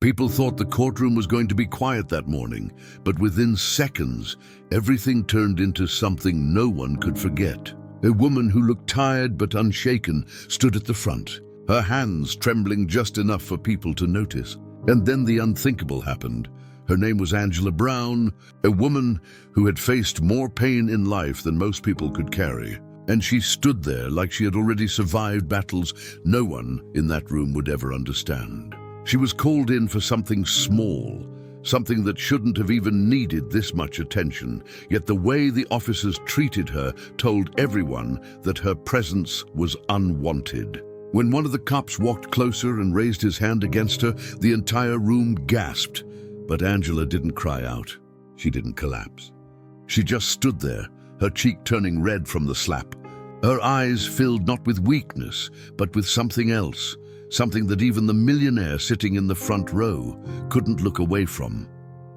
People thought the courtroom was going to be quiet that morning, but within seconds, everything turned into something no one could forget. A woman who looked tired but unshaken stood at the front, her hands trembling just enough for people to notice. And then the unthinkable happened. Her name was Angela Brown, a woman who had faced more pain in life than most people could carry. And she stood there like she had already survived battles no one in that room would ever understand. She was called in for something small, something that shouldn't have even needed this much attention, yet the way the officers treated her told everyone that her presence was unwanted. When one of the cops walked closer and raised his hand against her, the entire room gasped. But Angela didn't cry out. She didn't collapse. She just stood there, her cheek turning red from the slap. Her eyes filled not with weakness, but with something else, something that even the millionaire sitting in the front row couldn't look away from.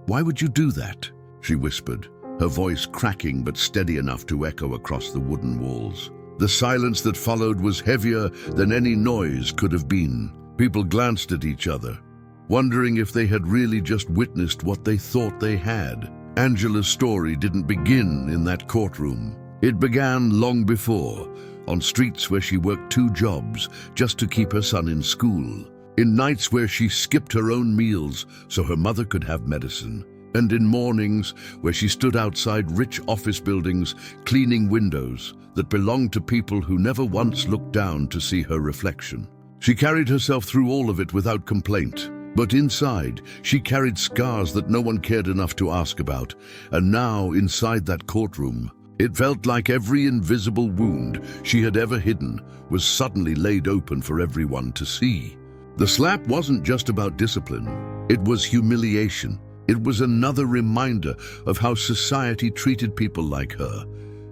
"Why would you do that?" she whispered, her voice cracking but steady enough to echo across the wooden walls. The silence that followed was heavier than any noise could have been. People glanced at each other, wondering if they had really just witnessed what they thought they had. Angela's story didn't begin in that courtroom. It began long before, on streets where she worked 2 jobs just to keep her son in school, in nights where she skipped her own meals so her mother could have medicine, and in mornings where she stood outside rich office buildings cleaning windows that belonged to people who never once looked down to see her reflection. She carried herself through all of it without complaint. But inside, she carried scars that no one cared enough to ask about. And now, inside that courtroom, it felt like every invisible wound she had ever hidden was suddenly laid open for everyone to see. The slap wasn't just about discipline. It was humiliation. It was another reminder of how society treated people like her,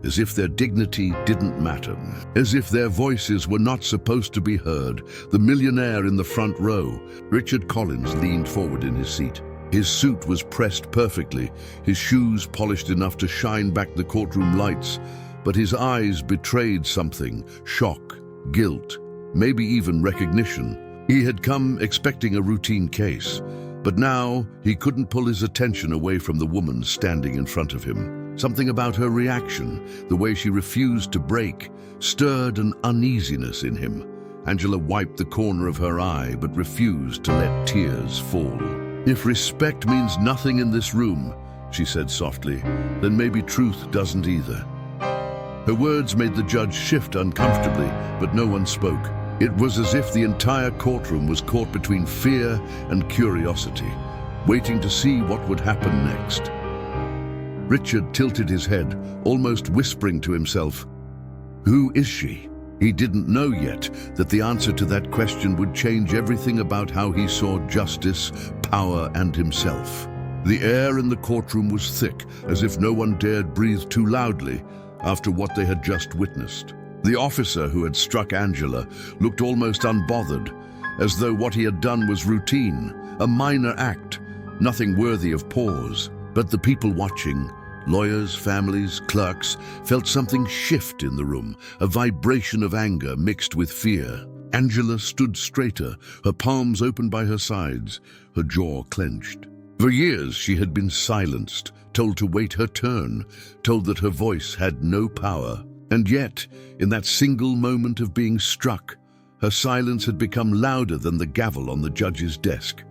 as if their dignity didn't matter, as if their voices were not supposed to be heard. The millionaire in the front row, Richard Collins, leaned forward in his seat. His suit was pressed perfectly, his shoes polished enough to shine back the courtroom lights, but his eyes betrayed something: shock, guilt, maybe even recognition. He had come expecting a routine case, but now he couldn't pull his attention away from the woman standing in front of him. Something about her reaction, the way she refused to break, stirred an uneasiness in him. Angela wiped the corner of her eye but refused to let tears fall. "If respect means nothing in this room," she said softly, "then maybe truth doesn't either." Her words made the judge shift uncomfortably, but no one spoke. It was as if the entire courtroom was caught between fear and curiosity, waiting to see what would happen next. Richard tilted his head, almost whispering to himself, "Who is she?" He didn't know yet that the answer to that question would change everything about how he saw justice, power, and himself. The air in the courtroom was thick, as if no one dared breathe too loudly after what they had just witnessed. The officer who had struck Angela looked almost unbothered, as though what he had done was routine, a minor act, nothing worthy of pause. But the people watching, lawyers, families, clerks, felt something shift in the room, a vibration of anger mixed with fear. Angela stood straighter, her palms open by her sides, her jaw clenched. For years she had been silenced, told to wait her turn, told that her voice had no power. And yet, in that single moment of being struck, her silence had become louder than the gavel on the judge's desk.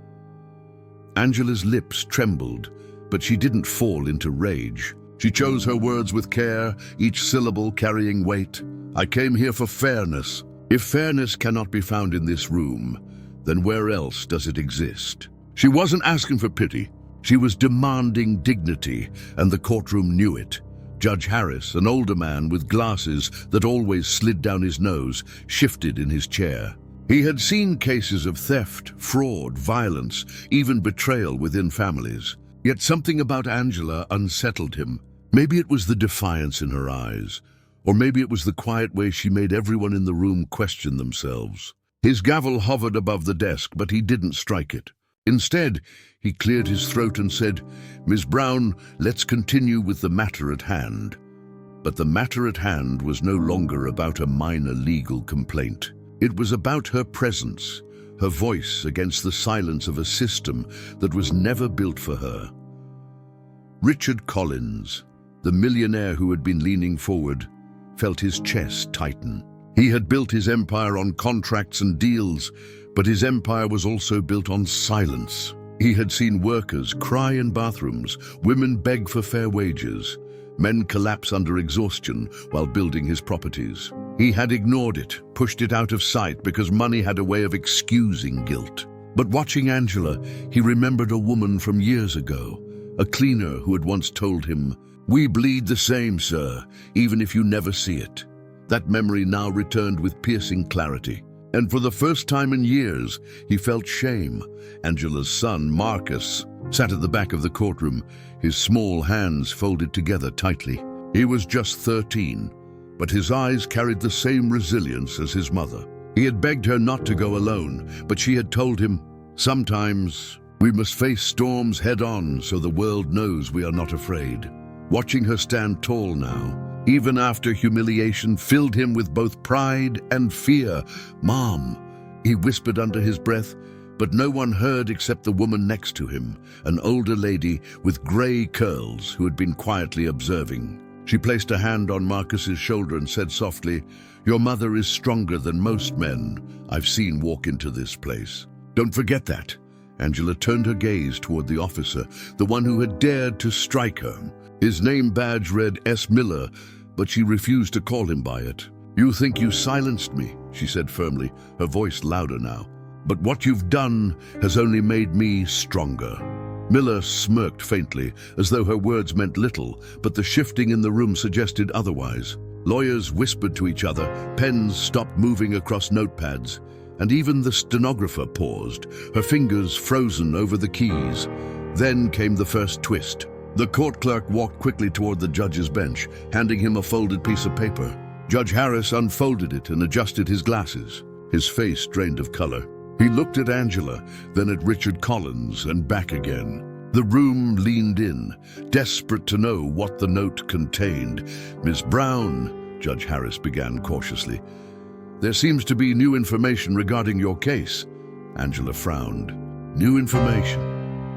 Angela's lips trembled, but she didn't fall into rage. She chose her words with care, each syllable carrying weight. "I came here for fairness. If fairness cannot be found in this room, then where else does it exist?" She wasn't asking for pity. She was demanding dignity, and the courtroom knew it. Judge Harris, an older man with glasses that always slid down his nose, shifted in his chair. He had seen cases of theft, fraud, violence, even betrayal within families. Yet something about Angela unsettled him. Maybe it was the defiance in her eyes, or maybe it was the quiet way she made everyone in the room question themselves. His gavel hovered above the desk, but he didn't strike it. Instead, he cleared his throat and said, "Ms. Brown, let's continue with the matter at hand." But the matter at hand was no longer about a minor legal complaint. It was about her presence, her voice against the silence of a system that was never built for her. Richard Collins, the millionaire who had been leaning forward, felt his chest tighten. He had built his empire on contracts and deals, but his empire was also built on silence. He had seen workers cry in bathrooms, women beg for fair wages, men collapse under exhaustion while building his properties. He had ignored it, pushed it out of sight because money had a way of excusing guilt. But watching Angela, he remembered a woman from years ago, a cleaner who had once told him, "We bleed the same, sir, even if you never see it." That memory now returned with piercing clarity. And for the first time in years, he felt shame. Angela's son, Marcus, sat at the back of the courtroom, his small hands folded together tightly. He was just 13, but his eyes carried the same resilience as his mother. He had begged her not to go alone, but she had told him, "Sometimes we must face storms head-on so the world knows we are not afraid." Watching her stand tall now, even after humiliation filled him with both pride and fear. "Mom," he whispered under his breath, but no one heard except the woman next to him, an older lady with gray curls who had been quietly observing. She placed a hand on Marcus's shoulder and said softly, "Your mother is stronger than most men I've seen walk into this place. Don't forget that." Angela turned her gaze toward the officer, the one who had dared to strike her. His name badge read S. Miller, but she refused to call him by it. "You think you silenced me," she said firmly, her voice louder now. "But what you've done has only made me stronger." Miller smirked faintly, as though her words meant little, but the shifting in the room suggested otherwise. Lawyers whispered to each other, pens stopped moving across notepads, and even the stenographer paused, her fingers frozen over the keys. Then came the first twist. The court clerk walked quickly toward the judge's bench, handing him a folded piece of paper. Judge Harris unfolded it and adjusted his glasses. His face drained of color. He looked at Angela, then at Richard Collins, and back again. The room leaned in, desperate to know what the note contained. "Miss Brown," Judge Harris began cautiously, "there seems to be new information regarding your case." Angela frowned. New information?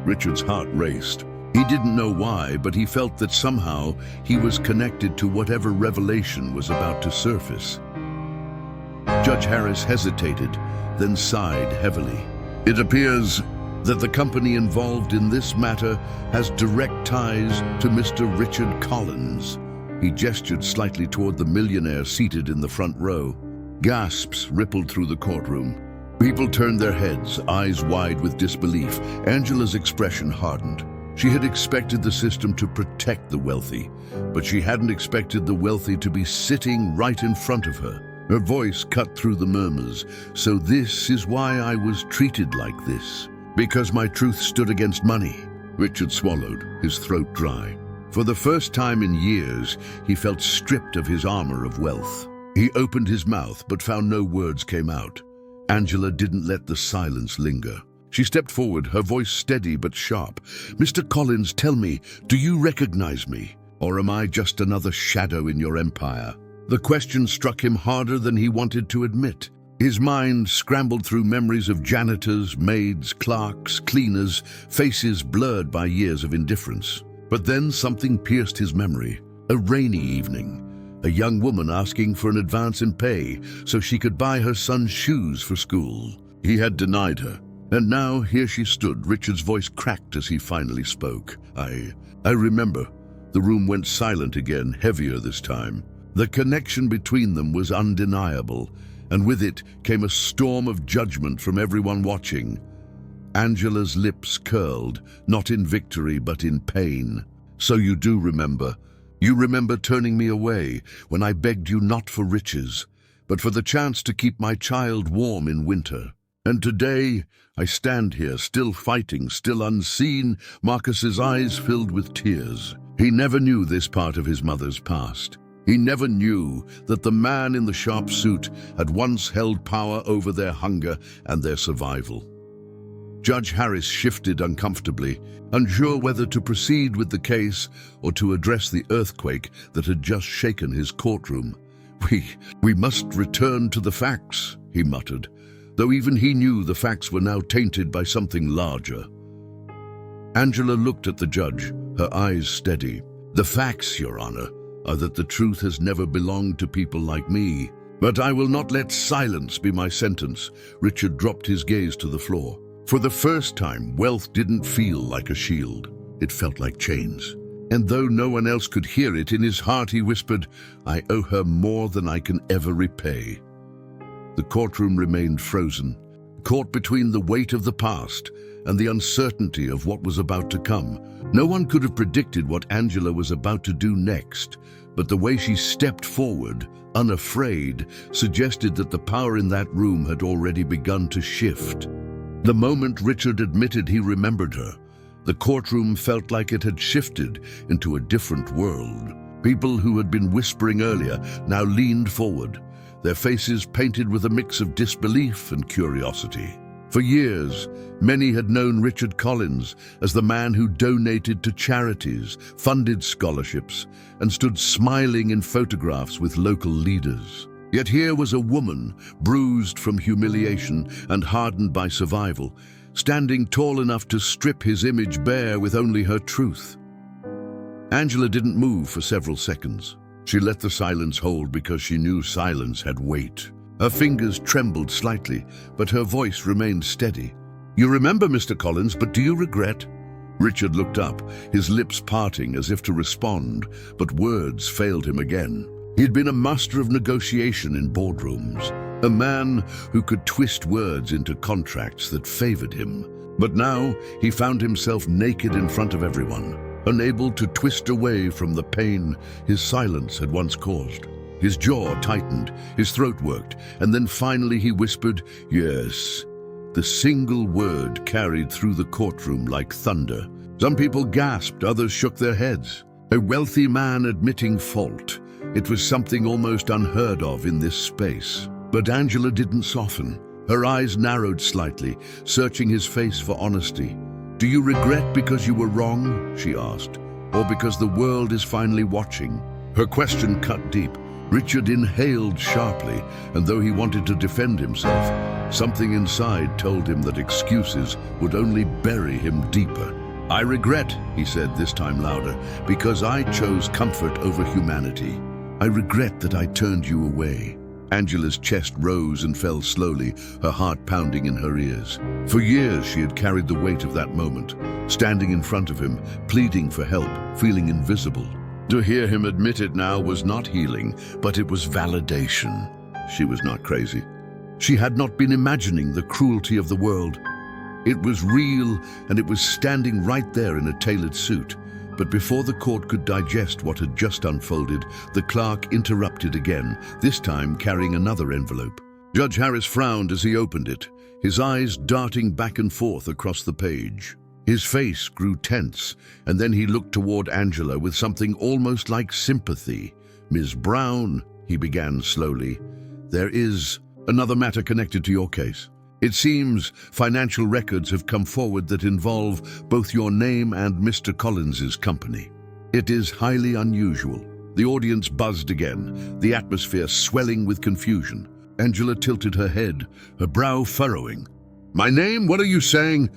Richard's heart raced. He didn't know why, but he felt that somehow he was connected to whatever revelation was about to surface. Judge Harris hesitated, then sighed heavily. "It appears that the company involved in this matter has direct ties to Mr. Richard Collins." He gestured slightly toward the millionaire seated in the front row. Gasps rippled through the courtroom. People turned their heads, eyes wide with disbelief. Angela's expression hardened. She had expected the system to protect the wealthy, but she hadn't expected the wealthy to be sitting right in front of her. Her voice cut through the murmurs. "So this is why I was treated like this. Because my truth stood against money." Richard swallowed, his throat dry. For the first time in years, he felt stripped of his armor of wealth. He opened his mouth, but found no words came out. Angela didn't let the silence linger. She stepped forward, her voice steady but sharp. "Mr. Collins, tell me, do you recognize me? Or am I just another shadow in your empire?" The question struck him harder than he wanted to admit. His mind scrambled through memories of janitors, maids, clerks, cleaners, faces blurred by years of indifference. But then something pierced his memory. A rainy evening. A young woman asking for an advance in pay so she could buy her son's shoes for school. He had denied her. And now here she stood. Richard's voice cracked as he finally spoke. I remember." The room went silent again, heavier this time. The connection between them was undeniable, and with it came a storm of judgment from everyone watching. Angela's lips curled, not in victory but in pain. "So you do remember. You remember turning me away when I begged you not for riches, but for the chance to keep my child warm in winter. And today, I stand here, still fighting, still unseen." Marcus's eyes filled with tears. He never knew this part of his mother's past. He never knew that the man in the sharp suit had once held power over their hunger and their survival. Judge Harris shifted uncomfortably, unsure whether to proceed with the case or to address the earthquake that had just shaken his courtroom. We must return to the facts," he muttered. though even he knew the facts were now tainted by something larger. Angela looked at the judge, her eyes steady. "The facts, Your Honor, are that the truth has never belonged to people like me. But I will not let silence be my sentence." Richard dropped his gaze to the floor. For the first time, wealth didn't feel like a shield. It felt like chains. And though no one else could hear it, in his heart he whispered, "I owe her more than I can ever repay." The courtroom remained frozen, caught between the weight of the past and the uncertainty of what was about to come. No one could have predicted what Angela was about to do next, but the way she stepped forward, unafraid, suggested that the power in that room had already begun to shift. The moment Richard admitted he remembered her, the courtroom felt like it had shifted into a different world. People who had been whispering earlier now leaned forward, their faces painted with a mix of disbelief and curiosity. For years, many had known Richard Collins as the man who donated to charities, funded scholarships, and stood smiling in photographs with local leaders. Yet here was a woman, bruised from humiliation and hardened by survival, standing tall enough to strip his image bare with only her truth. Angela didn't move for several seconds. She let the silence hold because she knew silence had weight. Her fingers trembled slightly, but her voice remained steady. "You remember, Mr. Collins, but do you regret?" Richard looked up, his lips parting as if to respond, but words failed him again. He'd been a master of negotiation in boardrooms, a man who could twist words into contracts that favored him. But now he found himself naked in front of everyone, unable to twist away from the pain his silence had once caused. His jaw tightened, his throat worked, and then finally he whispered, "Yes." The single word carried through the courtroom like thunder. Some people gasped, others shook their heads. A wealthy man admitting fault. It was something almost unheard of in this space. But Angela didn't soften. Her eyes narrowed slightly, searching his face for honesty. "Do you regret because you were wrong?" she asked. "Or because the world is finally watching?" Her question cut deep. Richard inhaled sharply, and though he wanted to defend himself, something inside told him that excuses would only bury him deeper. "I regret," he said, this time louder, "because I chose comfort over humanity. I regret that I turned you away." Angela's chest rose and fell slowly, her heart pounding in her ears. For years she had carried the weight of that moment, standing in front of him, pleading for help, feeling invisible. To hear him admit it now was not healing, but it was validation. She was not crazy. She had not been imagining the cruelty of the world. It was real, and it was standing right there in a tailored suit. But before the court could digest what had just unfolded, the clerk interrupted again, this time carrying another envelope. Judge Harris frowned as he opened it, his eyes darting back and forth across the page. His face grew tense, and then he looked toward Angela with something almost like sympathy. "Ms. Brown," he began slowly, "there is another matter connected to your case. It seems financial records have come forward that involve both your name and Mr. Collins's company. It is highly unusual." The audience buzzed again, the atmosphere swelling with confusion. Angela tilted her head, her brow furrowing. "My name? What are you saying?"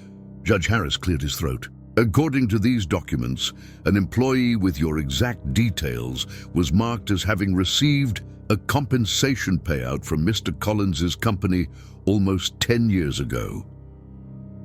Judge Harris cleared his throat. "According to these documents, an employee with your exact details was marked as having received a compensation payout from Mr. Collins's company almost 10 years ago."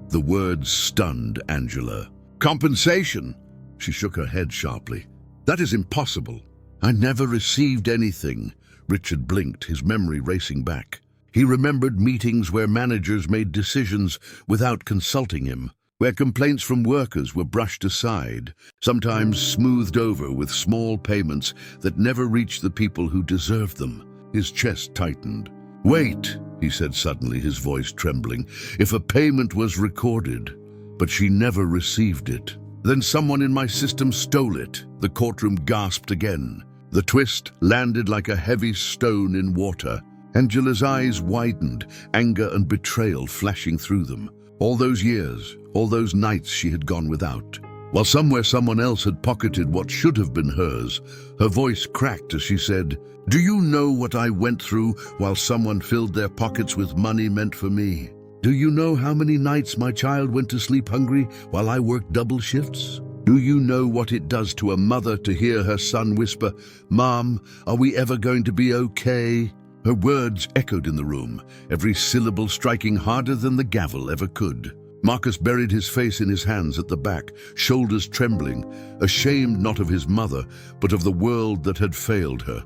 The words stunned Angela. "Compensation?" She shook her head sharply. "That is impossible. I never received anything." Richard blinked, his memory racing back. He remembered meetings where managers made decisions without consulting him, where complaints from workers were brushed aside, sometimes smoothed over with small payments that never reached the people who deserved them. His chest tightened. "Wait," he said suddenly, his voice trembling. "If a payment was recorded, but she never received it, then someone in my system stole it." The courtroom gasped again. The twist landed like a heavy stone in water. Angela's eyes widened, anger and betrayal flashing through them. All those years, all those nights she had gone without. While somewhere someone else had pocketed what should have been hers, her voice cracked as she said, "Do you know what I went through while someone filled their pockets with money meant for me? Do you know how many nights my child went to sleep hungry while I worked double shifts? Do you know what it does to a mother to hear her son whisper, 'Mom, are we ever going to be okay?'" Her words echoed in the room, every syllable striking harder than the gavel ever could. Marcus buried his face in his hands at the back, shoulders trembling, ashamed not of his mother, but of the world that had failed her.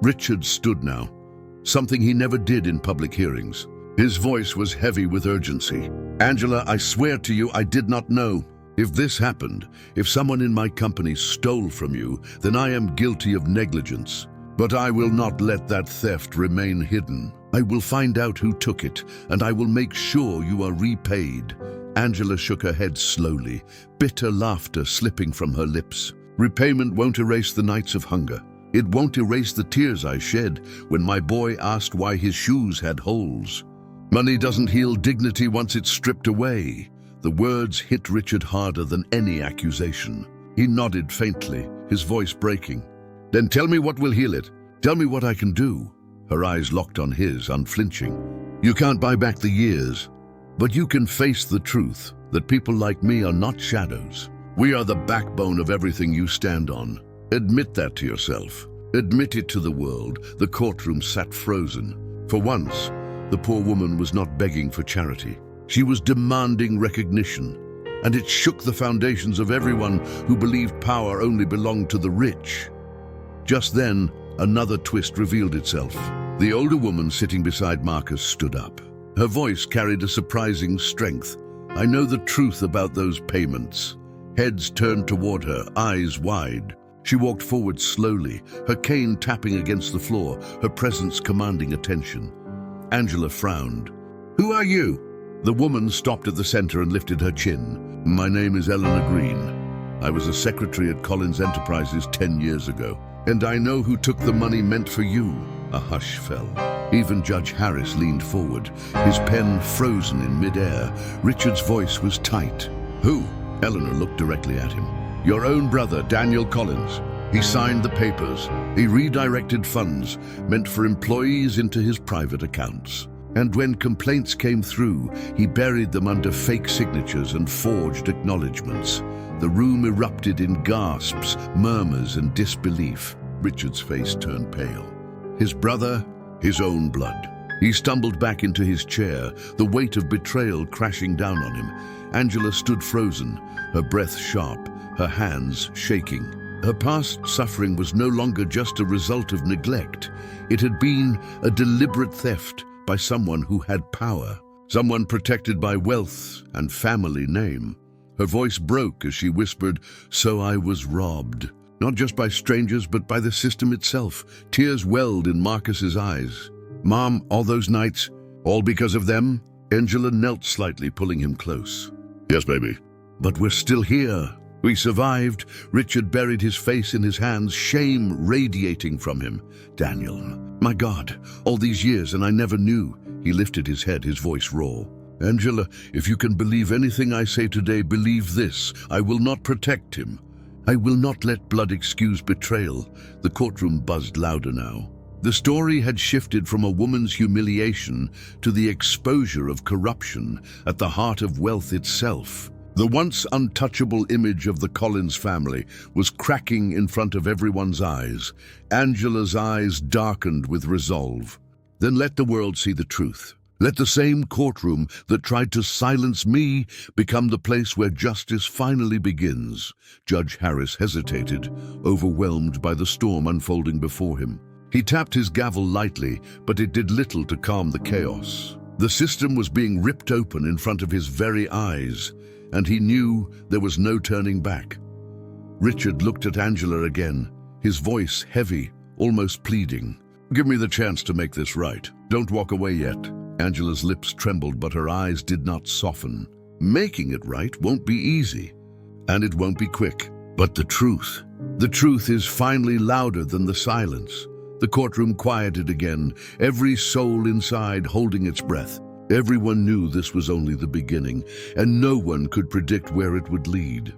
Richard stood now, something he never did in public hearings. His voice was heavy with urgency. "Angela, I swear to you I did not know. If this happened, if someone in my company stole from you, then I am guilty of negligence. But I will not let that theft remain hidden. I will find out who took it, and I will make sure you are repaid." Angela shook her head slowly, bitter laughter slipping from her lips. "Repayment won't erase the nights of hunger. It won't erase the tears I shed when my boy asked why his shoes had holes. Money doesn't heal dignity once it's stripped away." The words hit Richard harder than any accusation. He nodded faintly, his voice breaking. "Then tell me what will heal it. Tell me what I can do." Her eyes locked on his, unflinching. "You can't buy back the years, but you can face the truth that people like me are not shadows. We are the backbone of everything you stand on. Admit that to yourself. Admit it to the world." The courtroom sat frozen. For once, the poor woman was not begging for charity. She was demanding recognition, and it shook the foundations of everyone who believed power only belonged to the rich. Just then, another twist revealed itself. The older woman sitting beside Marcus stood up. Her voice carried a surprising strength. "I know the truth about those payments." Heads turned toward her, eyes wide. She walked forward slowly, her cane tapping against the floor, her presence commanding attention. Angela frowned. "Who are you?" The woman stopped at the center and lifted her chin. "My name is Eleanor Green. I was a secretary at Collins Enterprises 10 years ago. And I know who took the money meant for you." A hush fell. Even Judge Harris leaned forward, his pen frozen in midair. Richard's voice was tight. "Who?" Eleanor looked directly at him. "Your own brother, Daniel Collins. He signed the papers. He redirected funds meant for employees into his private accounts. And when complaints came through, he buried them under fake signatures and forged acknowledgments." The room erupted in gasps, murmurs, and disbelief. Richard's face turned pale. His brother, his own blood. He stumbled back into his chair, the weight of betrayal crashing down on him. Angela stood frozen, her breath sharp, her hands shaking. Her past suffering was no longer just a result of neglect. It had been a deliberate theft by someone who had power, someone protected by wealth and family name. Her voice broke as she whispered, "So I was robbed. Not just by strangers, but by the system itself." Tears welled in Marcus's eyes. "Mom, all those nights, all because of them?" Angela knelt slightly, pulling him close. "Yes, baby. But we're still here. We survived." Richard buried his face in his hands, shame radiating from him. "Daniel, my God, all these years and I never knew." He lifted his head, his voice raw. "Angela, if you can believe anything I say today, believe this. I will not protect him. I will not let blood excuse betrayal." The courtroom buzzed louder now. The story had shifted from a woman's humiliation to the exposure of corruption at the heart of wealth itself. The once untouchable image of the Collins family was cracking in front of everyone's eyes. Angela's eyes darkened with resolve. "Then let the world see the truth. Let the same courtroom that tried to silence me become the place where justice finally begins." Judge Harris hesitated, overwhelmed by the storm unfolding before him. He tapped his gavel lightly, but it did little to calm the chaos. The system was being ripped open in front of his very eyes, and he knew there was no turning back. Richard looked at Angela again, his voice heavy, almost pleading. "Give me the chance to make this right. Don't walk away yet." Angela's lips trembled, but her eyes did not soften. "Making it right won't be easy, and it won't be quick. But the truth is finally louder than the silence." The courtroom quieted again, every soul inside holding its breath. Everyone knew this was only the beginning, and no one could predict where it would lead.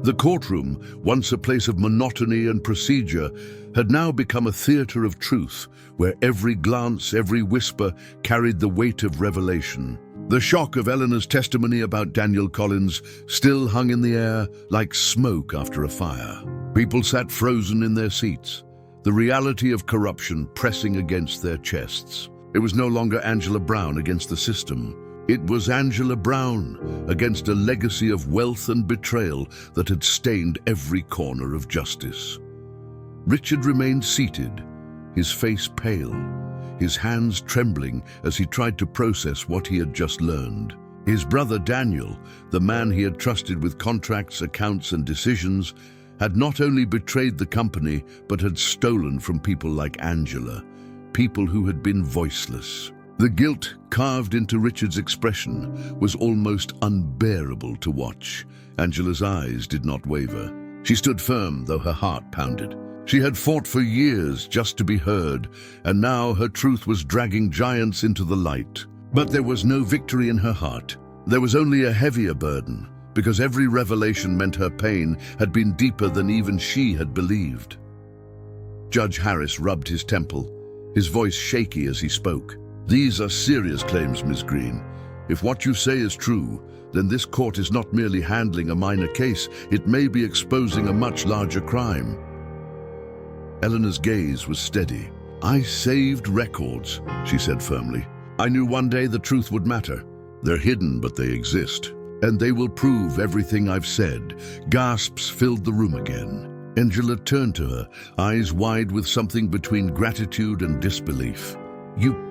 The courtroom, once a place of monotony and procedure, had now become a theater of truth, where every glance, every whisper carried the weight of revelation. The shock of Eleanor's testimony about Daniel Collins still hung in the air like smoke after a fire. People sat frozen in their seats, the reality of corruption pressing against their chests. It was no longer Angela Brown against the system. It was Angela Brown against a legacy of wealth and betrayal that had stained every corner of justice. Richard remained seated, his face pale, his hands trembling as he tried to process what he had just learned. His brother Daniel, the man he had trusted with contracts, accounts, and decisions, had not only betrayed the company, but had stolen from people like Angela, people who had been voiceless. The guilt carved into Richard's expression was almost unbearable to watch. Angela's eyes did not waver. She stood firm, though her heart pounded. She had fought for years just to be heard, and now her truth was dragging giants into the light. But there was no victory in her heart. There was only a heavier burden, because every revelation meant her pain had been deeper than even she had believed. Judge Harris rubbed his temple, his voice shaky as he spoke. "These are serious claims, Ms. Green. If what you say is true, then this court is not merely handling a minor case, it may be exposing a much larger crime." Eleanor's gaze was steady. "I saved records," she said firmly. "I knew one day the truth would matter. They're hidden, but they exist. And they will prove everything I've said." Gasps filled the room again. Angela turned to her, eyes wide with something between gratitude and disbelief.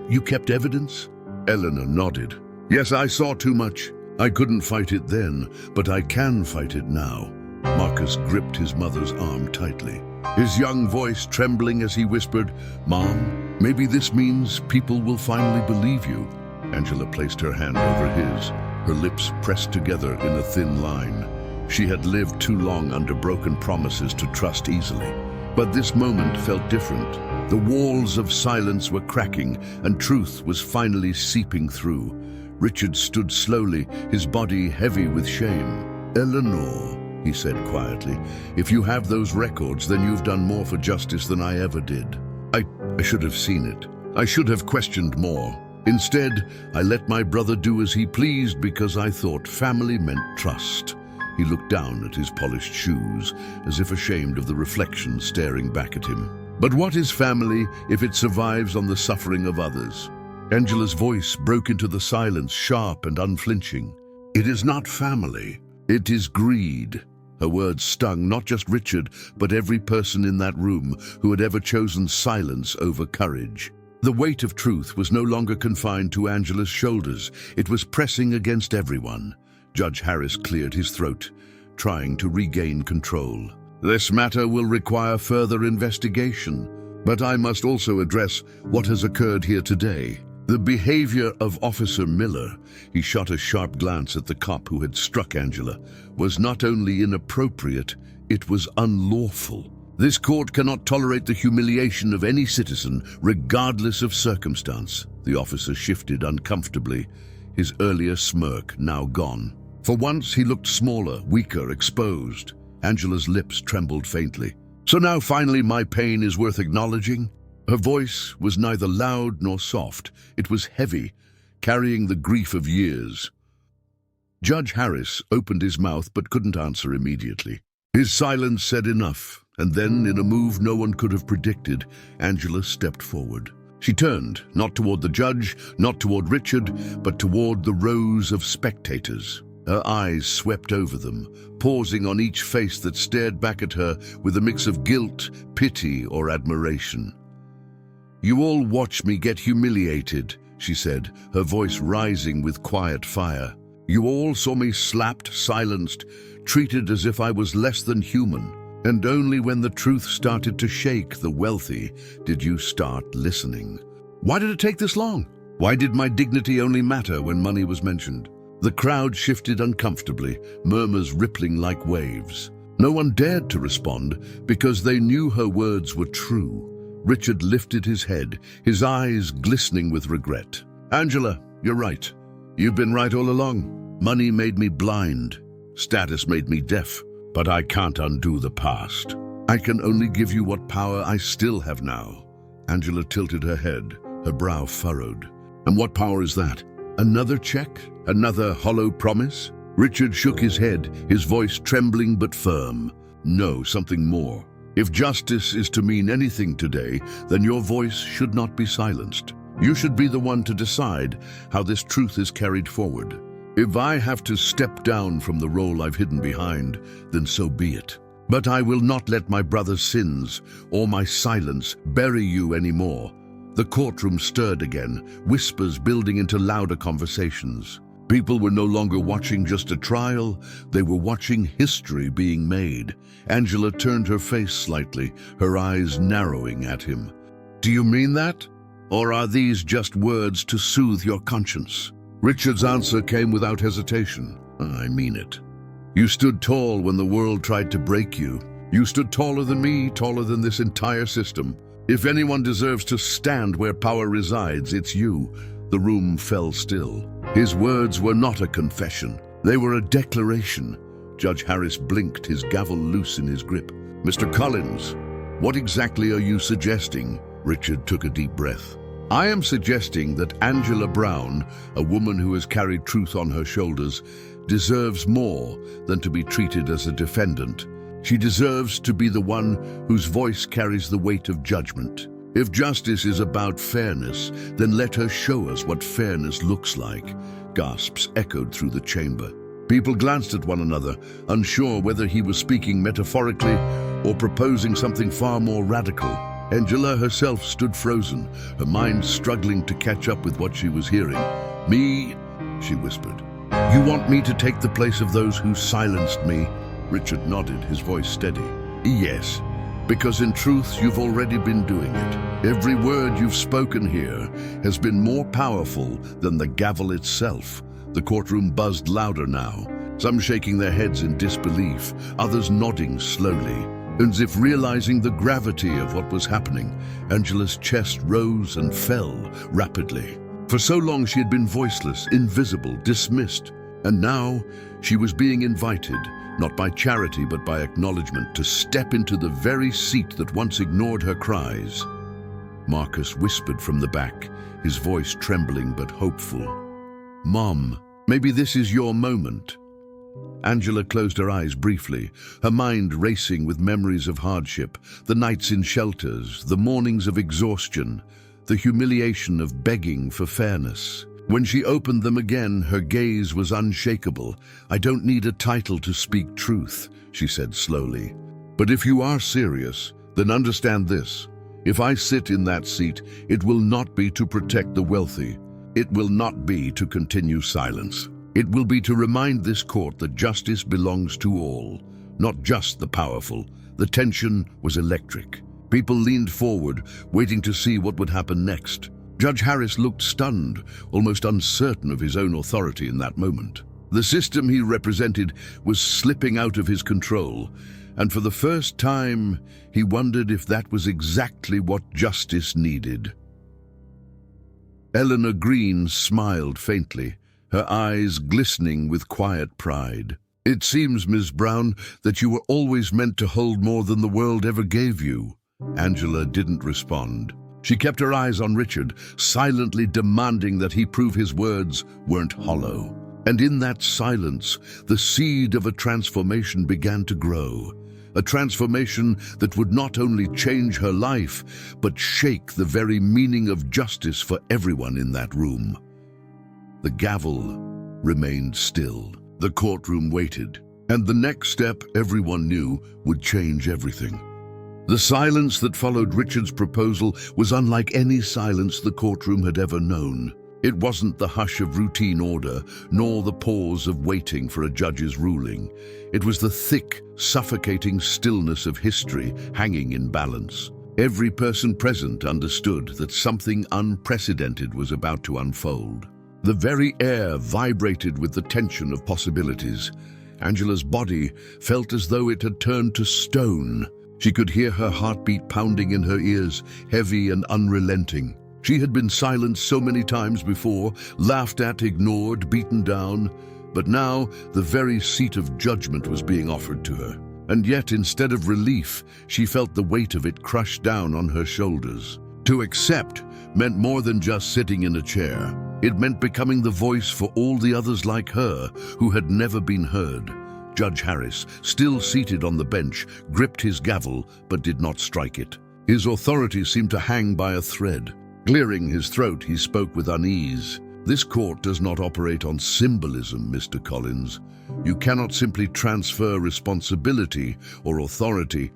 You kept evidence?" Eleanor nodded. "Yes, I saw too much. I couldn't fight it then, but I can fight it now." Marcus gripped his mother's arm tightly, his young voice trembling as he whispered, "Mom, maybe this means people will finally believe you." Angela placed her hand over his, her lips pressed together in a thin line. She had lived too long under broken promises to trust easily. But this moment felt different. The walls of silence were cracking, and truth was finally seeping through. Richard stood slowly, his body heavy with shame. "Eleanor," he said quietly, "if you have those records, then you've done more for justice than I ever did. I should have seen it. I should have questioned more. Instead, I let my brother do as he pleased because I thought family meant trust." He looked down at his polished shoes, as if ashamed of the reflection staring back at him. "But what is family if it survives on the suffering of others?" Angela's voice broke into the silence, sharp and unflinching. "It is not family. It is greed." Her words stung not just Richard, but every person in that room who had ever chosen silence over courage. The weight of truth was no longer confined to Angela's shoulders. It was pressing against everyone. Judge Harris cleared his throat, trying to regain control. "This matter will require further investigation, but I must also address what has occurred here today. The behavior of Officer Miller," he shot a sharp glance at the cop who had struck Angela, "was not only inappropriate, it was unlawful. This court cannot tolerate the humiliation of any citizen, regardless of circumstance." The officer shifted uncomfortably, his earlier smirk now gone. For once, he looked smaller, weaker, exposed. Angela's lips trembled faintly. "So now finally my pain is worth acknowledging?" Her voice was neither loud nor soft. It was heavy, carrying the grief of years. Judge Harris opened his mouth but couldn't answer immediately. His silence said enough, and then, in a move no one could have predicted, Angela stepped forward. She turned, not toward the judge, not toward Richard, but toward the rows of spectators. Her eyes swept over them, pausing on each face that stared back at her with a mix of guilt, pity, or admiration. "You all watch me get humiliated," she said, her voice rising with quiet fire. "You all saw me slapped, silenced, treated as if I was less than human. And only when the truth started to shake the wealthy did you start listening. Why did it take this long? Why did my dignity only matter when money was mentioned?" The crowd shifted uncomfortably, murmurs rippling like waves. No one dared to respond because they knew her words were true. Richard lifted his head, his eyes glistening with regret. "Angela, You're right. You've been right all along. Money made me blind. Status made me deaf. But I can't undo the past. I can only give you what power I still have now. Angela tilted her head, her brow furrowed. And what power is that? Another check? Another hollow promise? Richard shook his head, his voice trembling but firm. No, something more. If justice is to mean anything today, then your voice should not be silenced. You should be the one to decide how this truth is carried forward. If I have to step down from the role I've hidden behind, then so be it. But I will not let my brother's sins or my silence bury you anymore. The courtroom stirred again, whispers building into louder conversations. People were no longer watching just a trial, they were watching history being made. Angela turned her face slightly, her eyes narrowing at him. Do you mean that? Or are these just words to soothe your conscience? Richard's answer came without hesitation. I mean it. You stood tall when the world tried to break you. You stood taller than me, taller than this entire system. If anyone deserves to stand where power resides, it's you. The room fell still. His words were not a confession. They were a declaration. Judge Harris blinked, his gavel loose in his grip. Mr. Collins, what exactly are you suggesting? Richard took a deep breath. I am suggesting that Angela Brown, a woman who has carried truth on her shoulders, deserves more than to be treated as a defendant. She deserves to be the one whose voice carries the weight of judgment. If justice is about fairness, then let her show us what fairness looks like. Gasps echoed through the chamber. People glanced at one another, unsure whether he was speaking metaphorically or proposing something far more radical. Angela herself stood frozen, her mind struggling to catch up with what she was hearing. Me, she whispered. You want me to take the place of those who silenced me? Richard nodded, his voice steady. Yes, because in truth you've already been doing it. Every word you've spoken here has been more powerful than the gavel itself. The courtroom buzzed louder now, some shaking their heads in disbelief, others nodding slowly. As if realizing the gravity of what was happening, Angela's chest rose and fell rapidly. For so long she had been voiceless, invisible, dismissed. And now she was being invited, not by charity but by acknowledgement, to step into the very seat that once ignored her cries. Marcus whispered from the back, his voice trembling but hopeful. Mom, maybe this is your moment. Angela closed her eyes briefly, her mind racing with memories of hardship, the nights in shelters, the mornings of exhaustion, the humiliation of begging for fairness. When she opened them again, her gaze was unshakable. I don't need a title to speak truth, she said slowly. But if you are serious, then understand this. If I sit in that seat, it will not be to protect the wealthy. It will not be to continue silence. It will be to remind this court that justice belongs to all, not just the powerful. The tension was electric. People leaned forward, waiting to see what would happen next. Judge Harris looked stunned, almost uncertain of his own authority in that moment. The system he represented was slipping out of his control, and for the first time, he wondered if that was exactly what justice needed. Eleanor Green smiled faintly, her eyes glistening with quiet pride. It seems, Ms. Brown, that you were always meant to hold more than the world ever gave you. Angela didn't respond. She kept her eyes on Richard, silently demanding that he prove his words weren't hollow. And in that silence, the seed of a transformation began to grow. A transformation that would not only change her life, but shake the very meaning of justice for everyone in that room. The gavel remained still. The courtroom waited, and the next step, everyone knew, would change everything. The silence that followed Richard's proposal was unlike any silence the courtroom had ever known. It wasn't the hush of routine order, nor the pause of waiting for a judge's ruling. It was the thick, suffocating stillness of history hanging in balance. Every person present understood that something unprecedented was about to unfold. The very air vibrated with the tension of possibilities. Angela's body felt as though it had turned to stone. She could hear her heartbeat pounding in her ears, heavy and unrelenting. She had been silenced so many times before, laughed at, ignored, beaten down, but now the very seat of judgment was being offered to her. And yet, instead of relief, she felt the weight of it crush down on her shoulders. To accept meant more than just sitting in a chair. It meant becoming the voice for all the others like her who had never been heard. Judge Harris, still seated on the bench, gripped his gavel but did not strike it. His authority seemed to hang by a thread. Clearing his throat, he spoke with unease. This court does not operate on symbolism, Mr. Collins. You cannot simply transfer responsibility or authority.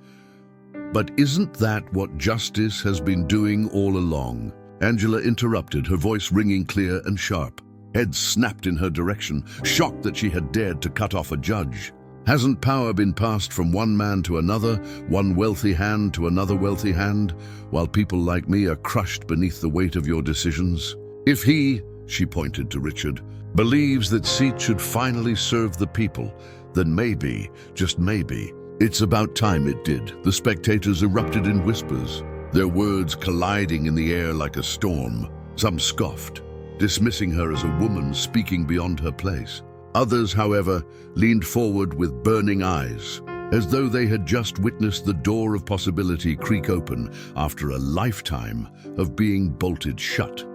But isn't that what justice has been doing all along? Angela interrupted, her voice ringing clear and sharp. Heads snapped in her direction, shocked that she had dared to cut off a judge. Hasn't power been passed from one man to another, one wealthy hand to another wealthy hand, while people like me are crushed beneath the weight of your decisions? If he, she pointed to Richard, believes that seats should finally serve the people, then maybe, just maybe, it's about time it did. The spectators erupted in whispers, their words colliding in the air like a storm. Some scoffed, dismissing her as a woman speaking beyond her place. Others, however, leaned forward with burning eyes, as though they had just witnessed the door of possibility creak open after a lifetime of being bolted shut.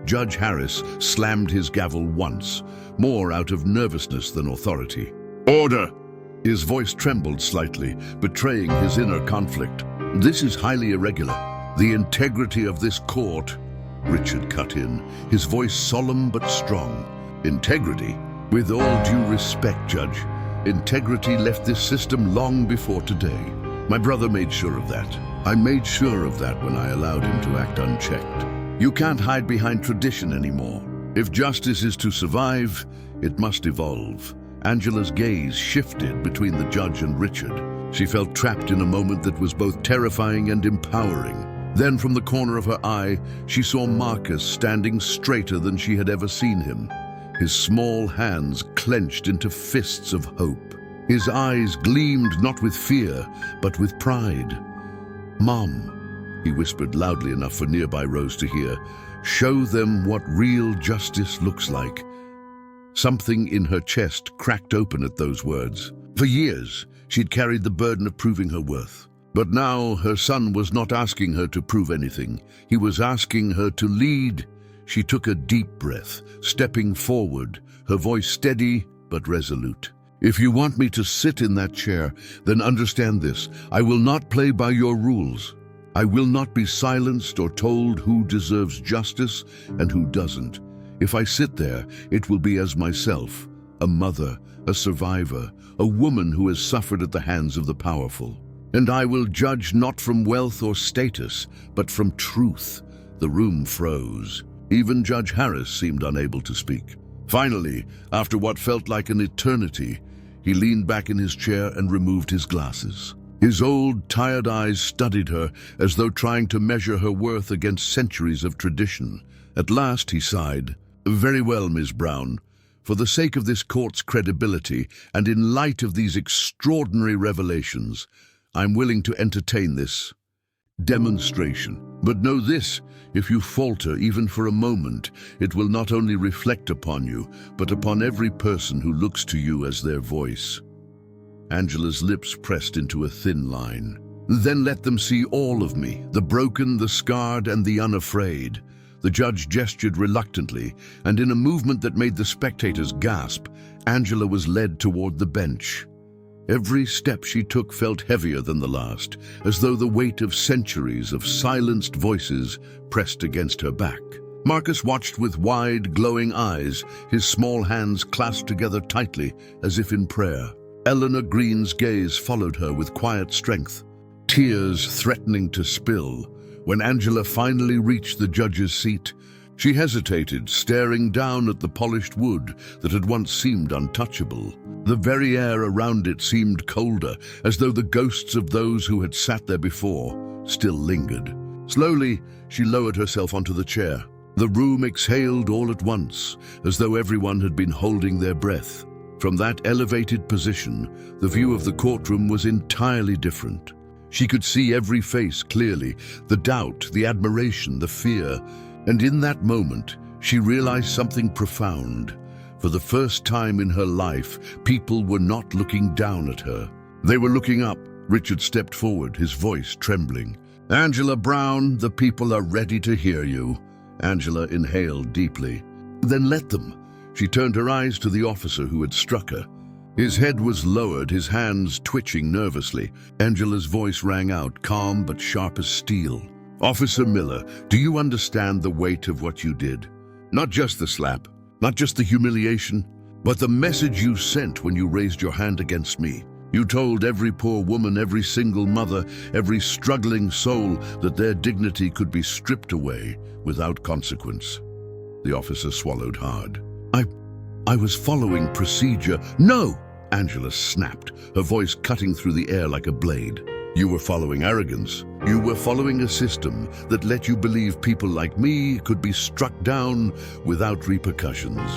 Judge Harris slammed his gavel once, more out of nervousness than authority. "Order!" His voice trembled slightly, betraying his inner conflict. "This is highly irregular. The integrity of this court," Richard cut in, his voice solemn but strong. "Integrity? With all due respect, Judge, integrity left this system long before today. My brother made sure of that. I made sure of that when I allowed him to act unchecked. You can't hide behind tradition anymore. If justice is to survive, it must evolve." Angela's gaze shifted between the judge and Richard. She felt trapped in a moment that was both terrifying and empowering. Then from the corner of her eye, she saw Marcus standing straighter than she had ever seen him. His small hands clenched into fists of hope. His eyes gleamed not with fear, but with pride. "Mom," he whispered loudly enough for nearby Rose to hear, "show them what real justice looks like." Something in her chest cracked open at those words. For years, she'd carried the burden of proving her worth. But now her son was not asking her to prove anything. He was asking her to lead. She took a deep breath, stepping forward, her voice steady but resolute. "If you want me to sit in that chair, then understand this. I will not play by your rules. I will not be silenced or told who deserves justice and who doesn't. If I sit there, it will be as myself, a mother, a survivor, a woman who has suffered at the hands of the powerful. And I will judge not from wealth or status, but from truth." The room froze. Even Judge Harris seemed unable to speak. Finally, after what felt like an eternity, he leaned back in his chair and removed his glasses. His old, tired eyes studied her as though trying to measure her worth against centuries of tradition. At last he sighed. "Very well, Ms. Brown. For the sake of this court's credibility and in light of these extraordinary revelations, I'm willing to entertain this demonstration. But know this, if you falter even for a moment, it will not only reflect upon you, but upon every person who looks to you as their voice." Angela's lips pressed into a thin line. "Then let them see all of me, the broken, the scarred, and the unafraid." The judge gestured reluctantly, and in a movement that made the spectators gasp, Angela was led toward the bench. Every step she took felt heavier than the last, as though the weight of centuries of silenced voices pressed against her back. Marcus watched with wide, glowing eyes, his small hands clasped together tightly, as if in prayer. Eleanor Green's gaze followed her with quiet strength, tears threatening to spill. When Angela finally reached the judge's seat, she hesitated, staring down at the polished wood that had once seemed untouchable. The very air around it seemed colder, as though the ghosts of those who had sat there before still lingered. Slowly, she lowered herself onto the chair. The room exhaled all at once, as though everyone had been holding their breath. From that elevated position, the view of the courtroom was entirely different. She could see every face clearly, the doubt, the admiration, the fear. And in that moment, she realized something profound. For the first time in her life, people were not looking down at her. They were looking up. Richard stepped forward, his voice trembling. "Angela Brown, the people are ready to hear you." Angela inhaled deeply. "Then let them." She turned her eyes to the officer who had struck her. His head was lowered, his hands twitching nervously. Angela's voice rang out, calm but sharp as steel. "Officer Miller, do you understand the weight of what you did? Not just the slap, not just the humiliation, but the message you sent when you raised your hand against me. You told every poor woman, every single mother, every struggling soul that their dignity could be stripped away without consequence." The officer swallowed hard. I was following procedure." "No!" Angela snapped, her voice cutting through the air like a blade. "You were following arrogance. You were following a system that let you believe people like me could be struck down without repercussions.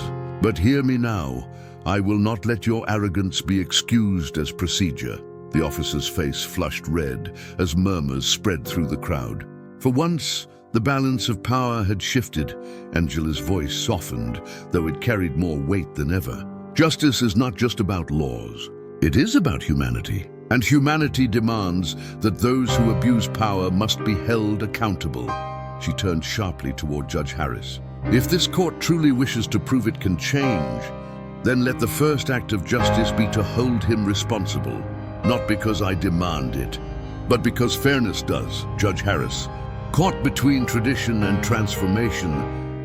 But hear me now. I will not let your arrogance be excused as procedure." The officer's face flushed red as murmurs spread through the crowd. For once, the balance of power had shifted. Angela's voice softened, though it carried more weight than ever. Justice is not just about laws. It is about humanity. And humanity demands that those who abuse power must be held accountable. She turned sharply toward Judge Harris. "If this court truly wishes to prove it can change, then let the first act of justice be to hold him responsible. Not because I demand it, but because fairness does." Judge Harris, caught between tradition and transformation,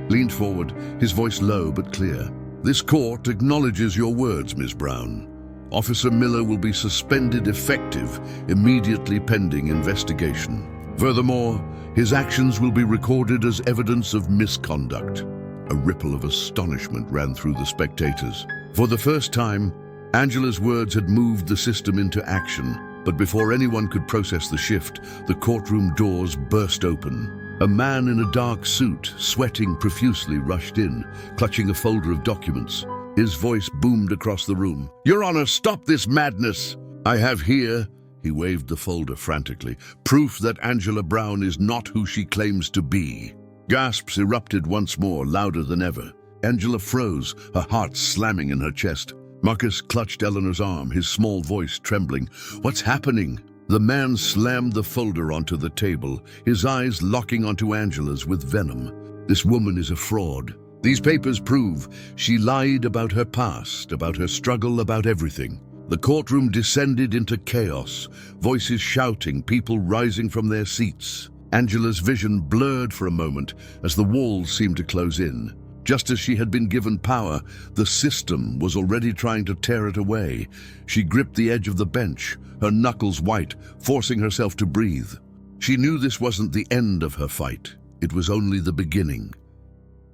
leaned forward, his voice low but clear. "This court acknowledges your words, Ms. Brown. Officer Miller will be suspended effective immediately pending investigation. Furthermore, his actions will be recorded as evidence of misconduct." A ripple of astonishment ran through the spectators. For the first time, Angela's words had moved the system into action. But before anyone could process the shift, the courtroom doors burst open. A man in a dark suit, sweating profusely, rushed in, clutching a folder of documents. His voice boomed across the room. "Your Honor, stop this madness! I have here," he waved the folder frantically, "proof that Angela Brown is not who she claims to be." Gasps erupted once more, louder than ever. Angela froze, her heart slamming in her chest. Marcus clutched Eleanor's arm, his small voice trembling. "What's happening?" The man slammed the folder onto the table, his eyes locking onto Angela's with venom. "This woman is a fraud. These papers prove she lied about her past, about her struggle, about everything." The courtroom descended into chaos, voices shouting, people rising from their seats. Angela's vision blurred for a moment as the walls seemed to close in. Just as she had been given power, the system was already trying to tear it away. She gripped the edge of the bench, her knuckles white, forcing herself to breathe. She knew this wasn't the end of her fight. It was only the beginning.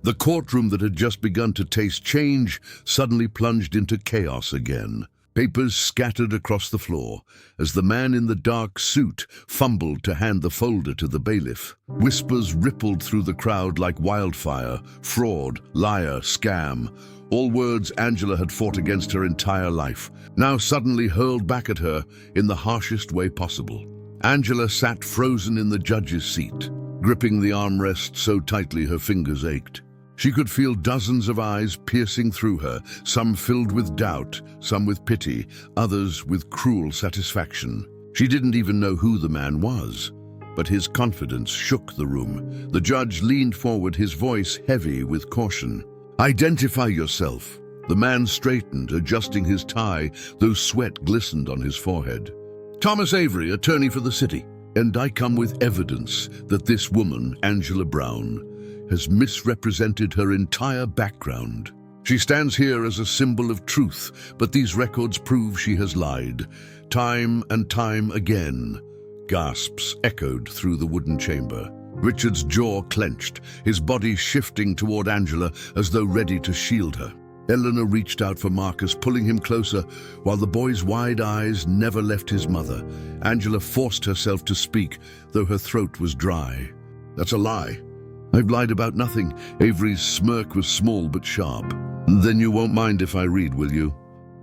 The courtroom that had just begun to taste change suddenly plunged into chaos again. Papers scattered across the floor as the man in the dark suit fumbled to hand the folder to the bailiff. Whispers rippled through the crowd like wildfire. Fraud, liar, scam. All words Angela had fought against her entire life, now suddenly hurled back at her in the harshest way possible. Angela sat frozen in the judge's seat, gripping the armrest so tightly her fingers ached. She could feel dozens of eyes piercing through her, some filled with doubt, some with pity, others with cruel satisfaction. She didn't even know who the man was, but his confidence shook the room. The judge leaned forward, his voice heavy with caution. "Identify yourself." The man straightened, adjusting his tie, though sweat glistened on his forehead. "Thomas Avery, attorney for the city, and I come with evidence that this woman, Angela Brown, has misrepresented her entire background. She stands here as a symbol of truth, but these records prove she has lied, time and time again." Gasps echoed through the wooden chamber. Richard's jaw clenched, his body shifting toward Angela as though ready to shield her. Eleanor reached out for Marcus, pulling him closer, while the boy's wide eyes never left his mother. Angela forced herself to speak, though her throat was dry. "That's a lie. I've lied about nothing." Avery's smirk was small but sharp. "Then you won't mind if I read, will you?"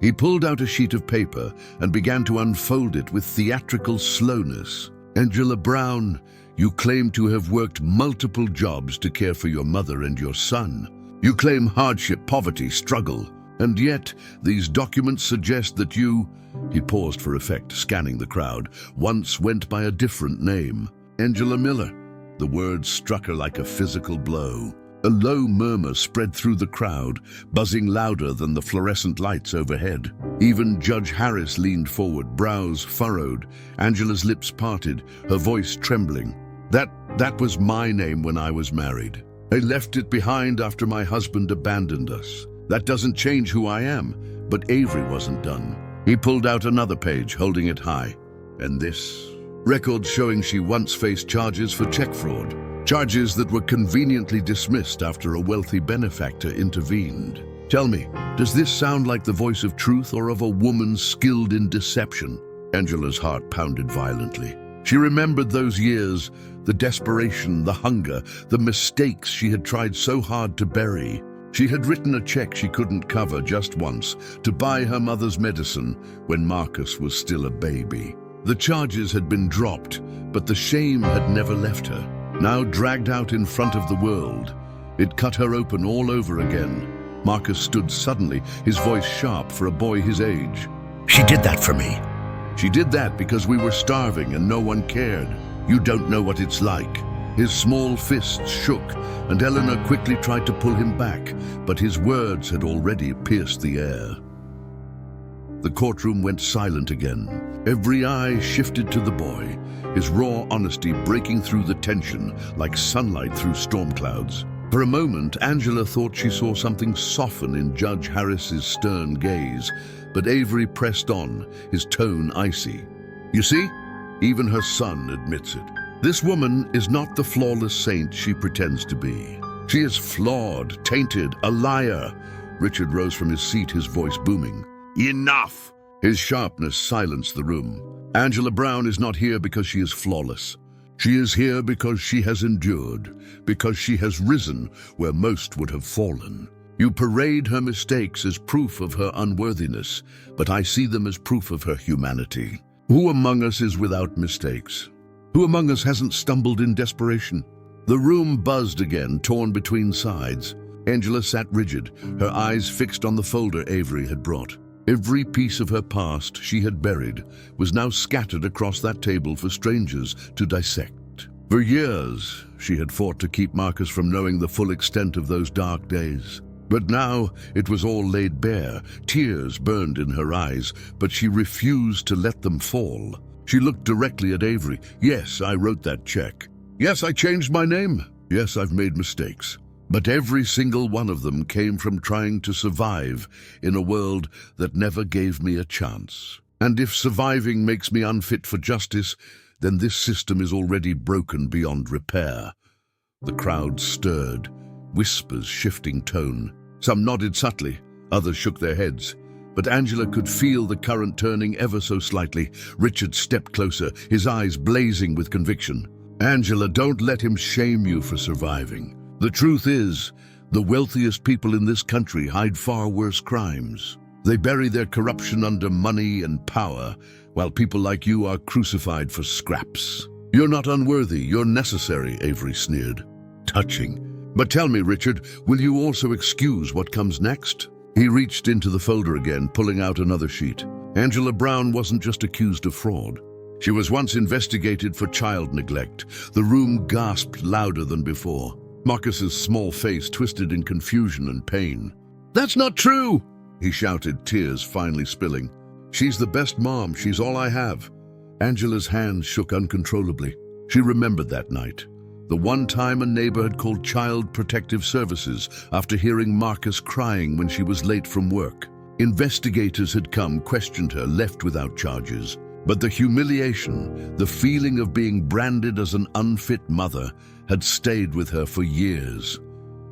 He pulled out a sheet of paper and began to unfold it with theatrical slowness. "Angela Brown, you claim to have worked multiple jobs to care for your mother and your son. You claim hardship, poverty, struggle. And yet, these documents suggest that you," he paused for effect, scanning the crowd, "once went by a different name. Angela Miller." The words struck her like a physical blow. A low murmur spread through the crowd, buzzing louder than the fluorescent lights overhead. Even Judge Harris leaned forward, brows furrowed, Angela's lips parted, her voice trembling. That was my name when I was married. I left it behind after my husband abandoned us. That doesn't change who I am, but Avery wasn't done." He pulled out another page, holding it high. "And this? Records showing she once faced charges for check fraud. Charges that were conveniently dismissed after a wealthy benefactor intervened. Tell me, does this sound like the voice of truth or of a woman skilled in deception?" Angela's heart pounded violently. She remembered those years, the desperation, the hunger, the mistakes she had tried so hard to bury. She had written a check she couldn't cover just once to buy her mother's medicine when Marcus was still a baby. The charges had been dropped, but the shame had never left her. Now dragged out in front of the world, it cut her open all over again. Marcus stood suddenly, his voice sharp for a boy his age. "She did that for me." "She did that because we were starving and no one cared. You don't know what it's like." His small fists shook, and Eleanor quickly tried to pull him back, but his words had already pierced the air. The courtroom went silent again. Every eye shifted to the boy, his raw honesty breaking through the tension like sunlight through storm clouds. For a moment, Angela thought she saw something soften in Judge Harris's stern gaze, but Avery pressed on, his tone icy. "You see, even her son admits it. This woman is not the flawless saint she pretends to be. She is flawed, tainted, a liar." Richard rose from his seat, his voice booming. "Enough!" His sharpness silenced the room. "Angela Brown is not here because she is flawless. She is here because she has endured, because she has risen where most would have fallen. You parade her mistakes as proof of her unworthiness, but I see them as proof of her humanity. Who among us is without mistakes? Who among us hasn't stumbled in desperation?" The room buzzed again, torn between sides. Angela sat rigid, her eyes fixed on the folder Avery had brought. Every piece of her past she had buried was now scattered across that table for strangers to dissect. For years, she had fought to keep Marcus from knowing the full extent of those dark days. But now it was all laid bare. Tears burned in her eyes, but she refused to let them fall. She looked directly at Avery. "Yes, I wrote that check. Yes, I changed my name. Yes, I've made mistakes. But every single one of them came from trying to survive in a world that never gave me a chance. And if surviving makes me unfit for justice, then this system is already broken beyond repair." The crowd stirred, whispers shifting tone. Some nodded subtly, others shook their heads. But Angela could feel the current turning ever so slightly. Richard stepped closer, his eyes blazing with conviction. "Angela, don't let him shame you for surviving. The truth is, the wealthiest people in this country hide far worse crimes. They bury their corruption under money and power, while people like you are crucified for scraps. You're not unworthy, you're necessary," Avery sneered. "Touching. But tell me, Richard, will you also excuse what comes next?" He reached into the folder again, pulling out another sheet. Angela Brown wasn't just accused of fraud. She was once investigated for child neglect. The room gasped louder than before. Marcus's small face twisted in confusion and pain. "That's not true!" he shouted, tears finally spilling. "She's the best mom, she's all I have." Angela's hands shook uncontrollably. She remembered that night. The one time a neighbor had called Child Protective Services after hearing Marcus crying when she was late from work. Investigators had come, questioned her, left without charges. But the humiliation, the feeling of being branded as an unfit mother, had stayed with her for years.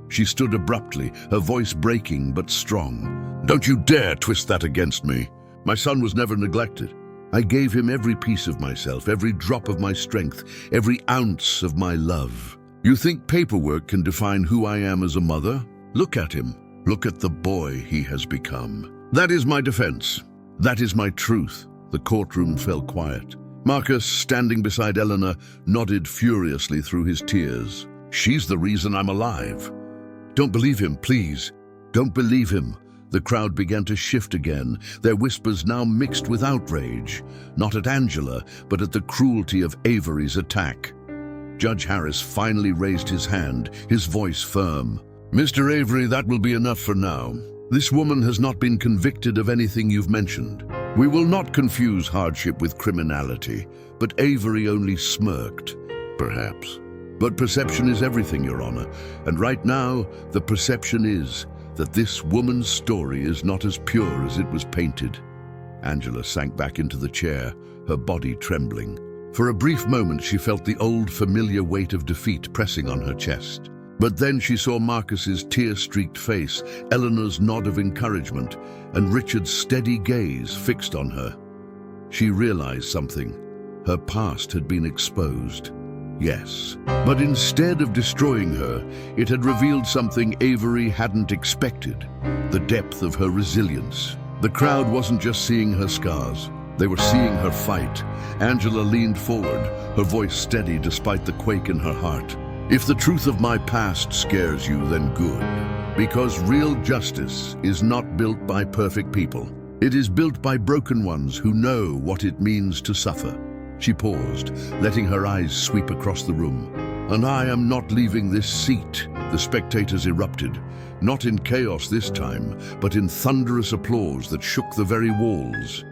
She stood abruptly, her voice breaking but strong. "Don't you dare twist that against me. My son was never neglected. I gave him every piece of myself, every drop of my strength, every ounce of my love. You think paperwork can define who I am as a mother? Look at him. Look at the boy he has become." That is my defense. That is my truth. The courtroom fell quiet. Marcus, standing beside Eleanor, nodded furiously through his tears. She's the reason I'm alive. Don't believe him, please. Don't believe him. The crowd began to shift again, their whispers now mixed with outrage, not at Angela, but at the cruelty of Avery's attack. Judge Harris finally raised his hand, his voice firm. Mr. Avery, that will be enough for now. This woman has not been convicted of anything you've mentioned. We will not confuse hardship with criminality, but Avery only smirked, perhaps. But perception is everything, Your Honor, and right now, the perception is that this woman's story is not as pure as it was painted. Angela sank back into the chair, her body trembling. For a brief moment, she felt the old familiar weight of defeat pressing on her chest. But then she saw Marcus's tear-streaked face, Eleanor's nod of encouragement, and Richard's steady gaze fixed on her. She realized something. Her past had been exposed. Yes, but instead of destroying her, it had revealed something Avery hadn't expected, the depth of her resilience. The crowd wasn't just seeing her scars. They were seeing her fight. Angela leaned forward, her voice steady despite the quake in her heart. If the truth of my past scares you, then good. Because real justice is not built by perfect people. It is built by broken ones who know what it means to suffer. She paused, letting her eyes sweep across the room. And I am not leaving this seat, the spectators erupted. Not in chaos this time, but in thunderous applause that shook the very walls.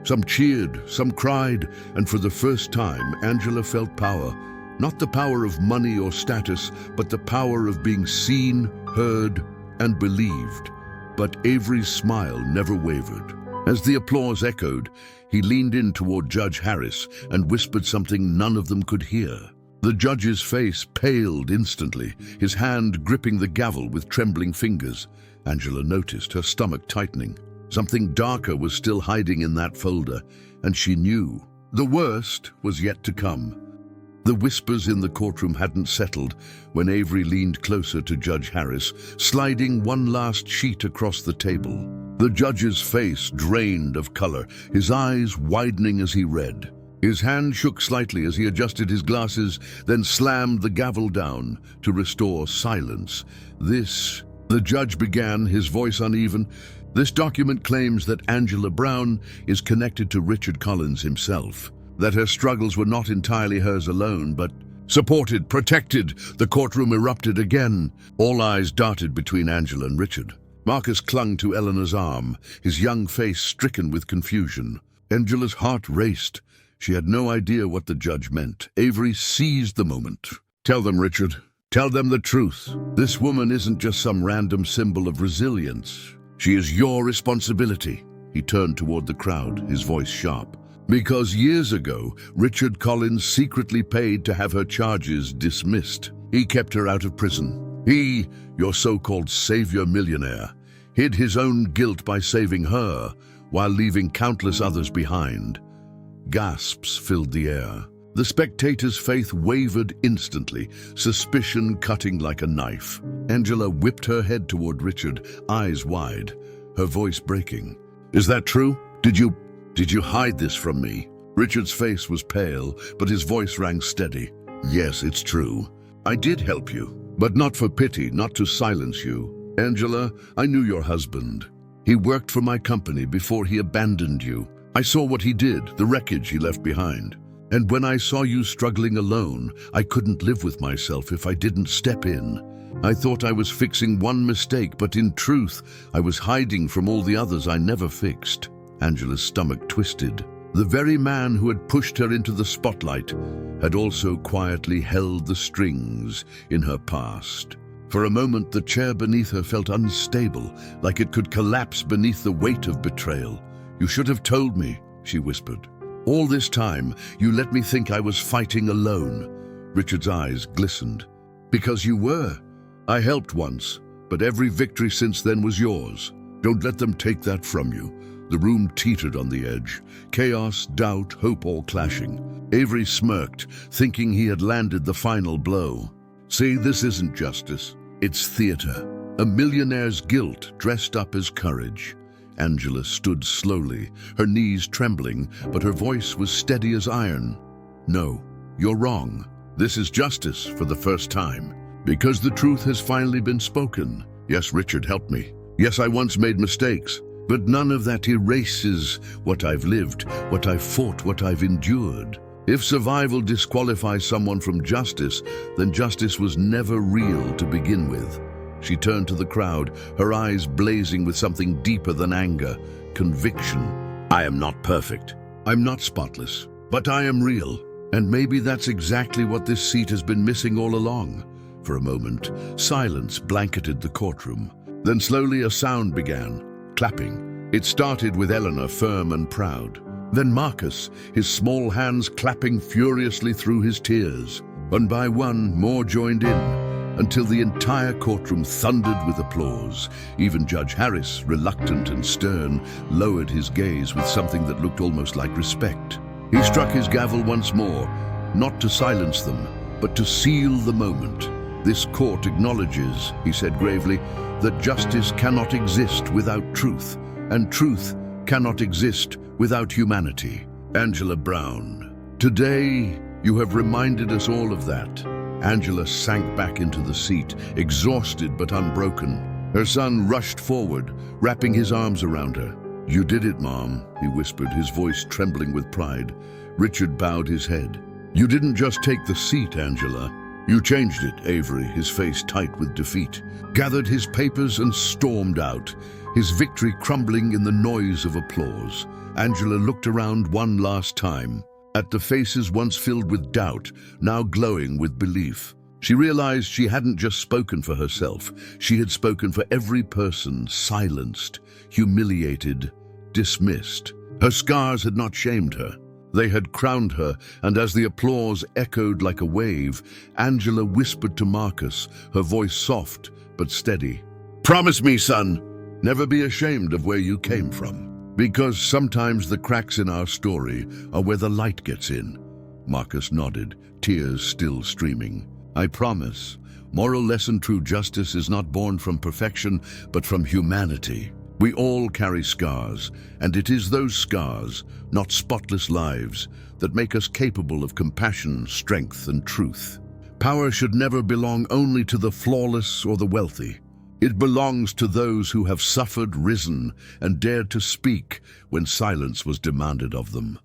Some cheered, some cried, and for the first time, Angela felt power. Not the power of money or status, but the power of being seen, heard, and believed. But Avery's smile never wavered. As the applause echoed, he leaned in toward Judge Harris and whispered something none of them could hear. The judge's face paled instantly, his hand gripping the gavel with trembling fingers. Angela noticed her stomach tightening. Something darker was still hiding in that folder, and she knew the worst was yet to come. The whispers in the courtroom hadn't settled when Avery leaned closer to Judge Harris, sliding one last sheet across the table. The judge's face drained of color, his eyes widening as he read. His hand shook slightly as he adjusted his glasses, then slammed the gavel down to restore silence. The judge began, his voice uneven. This document claims that Angela Brown is connected to Richard Collins himself. That her struggles were not entirely hers alone, but supported, protected. The courtroom erupted again. All eyes darted between Angela and Richard. Marcus clung to Eleanor's arm, his young face stricken with confusion. Angela's heart raced. She had no idea what the judge meant. Avery seized the moment. Tell them, Richard. Tell them the truth. This woman isn't just some random symbol of resilience. She is your responsibility. He turned toward the crowd, his voice sharp. Because years ago, Richard Collins secretly paid to have her charges dismissed. He kept her out of prison. He, your so-called savior millionaire, hid his own guilt by saving her while leaving countless others behind. Gasps filled the air. The spectators' faith wavered instantly, suspicion cutting like a knife. Angela whipped her head toward Richard, eyes wide, her voice breaking. Is that true? Did you hide this from me? Richard's face was pale, but his voice rang steady. Yes, it's true. I did help you, but not for pity, not to silence you. Angela, I knew your husband. He worked for my company before he abandoned you. I saw what he did, the wreckage he left behind. And when I saw you struggling alone, I couldn't live with myself if I didn't step in. I thought I was fixing one mistake, but in truth, I was hiding from all the others I never fixed. Angela's stomach twisted. The very man who had pushed her into the spotlight had also quietly held the strings in her past. For a moment, the chair beneath her felt unstable, like it could collapse beneath the weight of betrayal. You should have told me, she whispered. All this time, you let me think I was fighting alone. Richard's eyes glistened. Because you were. I helped once, but every victory since then was yours. Don't let them take that from you. The room teetered on the edge. Chaos, doubt, hope all clashing. Avery smirked, thinking he had landed the final blow. See, this isn't justice. It's theater. A millionaire's guilt dressed up as courage. Angela stood slowly, her knees trembling, but her voice was steady as iron. "No, you're wrong. This is justice for the first time. Because the truth has finally been spoken. Yes, Richard, help me. Yes, I once made mistakes, but none of that erases what I've lived, what I've fought, what I've endured. If survival disqualifies someone from justice, then justice was never real to begin with." She turned to the crowd, her eyes blazing with something deeper than anger, conviction. "I am not perfect. I'm not spotless, but I am real. And maybe that's exactly what this seat has been missing all along." For a moment, silence blanketed the courtroom. Then slowly a sound began, clapping. It started with Eleanor, firm and proud. Then Marcus, his small hands clapping furiously through his tears. One by one, more joined in, until the entire courtroom thundered with applause. Even Judge Harris, reluctant and stern, lowered his gaze with something that looked almost like respect. He struck his gavel once more, not to silence them, but to seal the moment. "This court acknowledges," he said gravely, "that justice cannot exist without truth, and truth cannot exist without humanity." Angela Brown, today you have reminded us all of that. Angela sank back into the seat, exhausted but unbroken. Her son rushed forward, wrapping his arms around her. "You did it, Mom," he whispered, his voice trembling with pride. Richard bowed his head. "You didn't just take the seat, Angela. You changed it," Avery, his face tight with defeat, gathered his papers and stormed out, his victory crumbling in the noise of applause. Angela looked around one last time, at the faces once filled with doubt, now glowing with belief. She realized she hadn't just spoken for herself. She had spoken for every person silenced, humiliated, dismissed. Her scars had not shamed her. They had crowned her, and as the applause echoed like a wave, Angela whispered to Marcus, her voice soft but steady. "Promise me, son, never be ashamed of where you came from. Because sometimes the cracks in our story are where the light gets in." Marcus nodded, tears still streaming. "I promise. Moral lesson: true justice is not born from perfection, but from humanity. We all carry scars, and it is those scars, not spotless lives, that make us capable of compassion, strength, and truth. Power should never belong only to the flawless or the wealthy. It belongs to those who have suffered, risen, and dared to speak when silence was demanded of them."